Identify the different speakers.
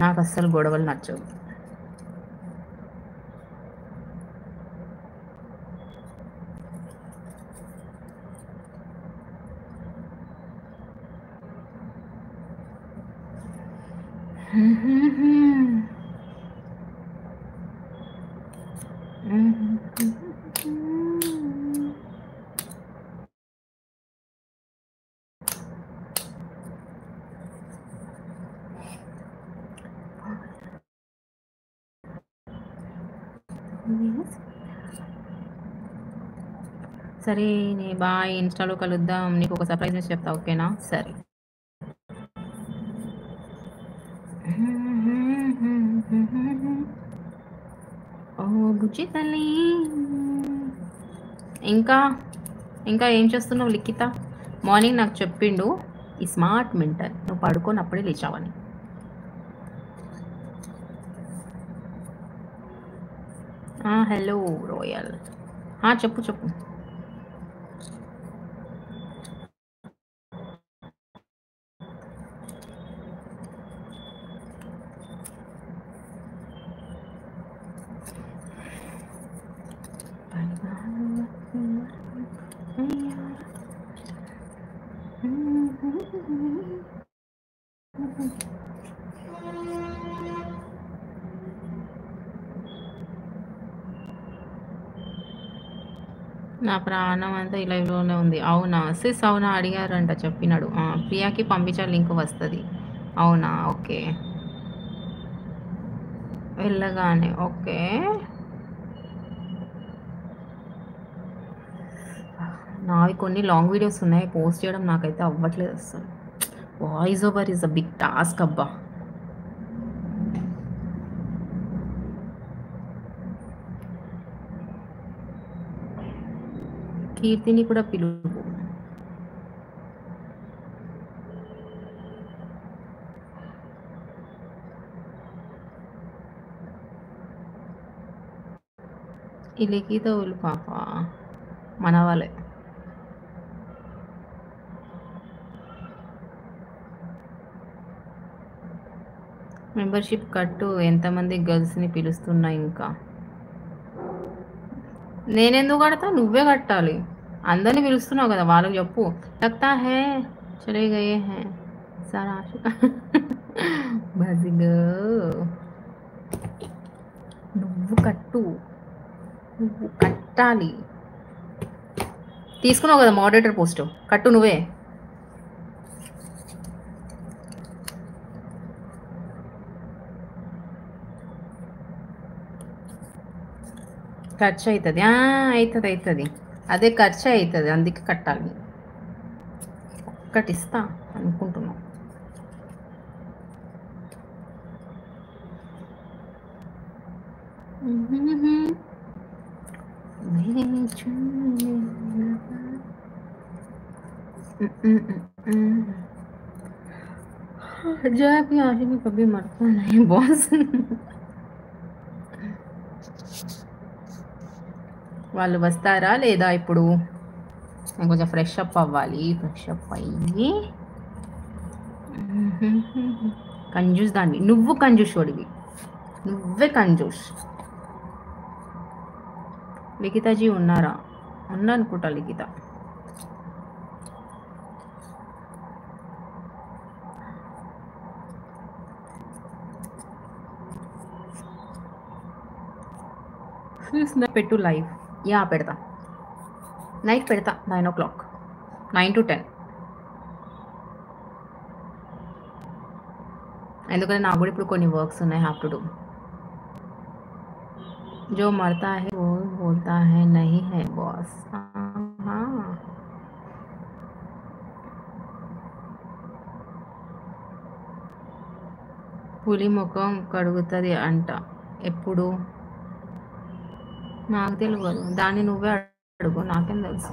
Speaker 1: నాకు అస్సలు గొడవలు నచ్చవు. సరే బాయ్, ఇన్స్టాలో కలుద్దాం. నీకు ఒక సర్ప్రైజ్ న్యూస్ చెప్తా, ఓకేనా? సరే. ఓ బుజ్జి తల్లి. ఇంకా ఇంకా ఏం చేస్తున్నావు లిఖిత? మార్నింగ్ నాకు చెప్పిండు ఈ స్మార్ట్ మెంటర్, నువ్వు పడుకోనప్పుడే లేచావని. హలో రోయల్. చెప్పు చెప్పు. నా ప్రాణం అంతా ఈ లైవ్‌లోనే ఉంది. అవునా? సిస్ అవునా? అడిగారంట చెప్పినాడు. ప్రియాకి పంపించా, లింక్ వస్తది. అవునా? ఓకే. వెళ్ళగానే ఓకే. నావి కొన్ని లాంగ్ వీడియోస్ ఉన్నాయి. పోస్ట్ చేయడం నాకైతే అవ్వట్లేదు అస్సలు. Voice over is a big task అబ్బా! కీర్తిని కూడా పిలువు. ఈ లిఖిత ఉలు పాప మన వాళ్ళే. మెంబర్షిప్ కట్టు. ఎంతమంది గర్ల్స్ని పిలుస్తున్నా ఇంకా. నేనెందుకు కడతా? నువ్వే కట్టాలి. అందరిని పిలుస్తున్నావు కదా, వాళ్ళకి చెప్పు. లగ్తా హే చలే గయే హే సారా ఆషిక. బజిగో నువ్వు కట్టు, నువ్వు కట్టాలి. తీసుకున్నావు కదా మోడరేటర్ పోస్ట్, కట్టు నువ్వే. ఖర్చు అవుతుంది. అవుతుంది అవుతుంది. అదే ఖర్చు అవుతుంది, అందుకే కట్టాలి. ఒక్కటి ఇస్తా అనుకుంటున్నావు. जाके आगे भी कभी मरता नहीं बॉस. వాళ్ళు వస్తారా లేదా ఇప్పుడు? నేను కొంచెం ఫ్రెష్ అప్ అవ్వాలి. ఫ్రెష్ అప్ అయ్యి కంజూస్ దాన్ని. నువ్వు కంజూస్ వాడివి, నువ్వే కంజూస్. లిఖితాజీ ఉన్నారా? ఉన్నా అనుకుంటా లిఖిత. పెట్టు లైవ్. పెడతా, నైట్ పెడతా 9 o'clock, 9 to 10. ఎందుకంటే నాకు కూడా ఇప్పుడు కొన్ని వర్క్స్ ఉన్నాయి, హ్యావ్ టు డూ. जो मरता है वो बोलता है नहीं है बॉस. పులి ముఖం కడుగుతుంది అంట. ఎప్పుడు? నాకు తెలియదు, దాన్ని నువ్వే అడుగు, నాకేం తెలుసు.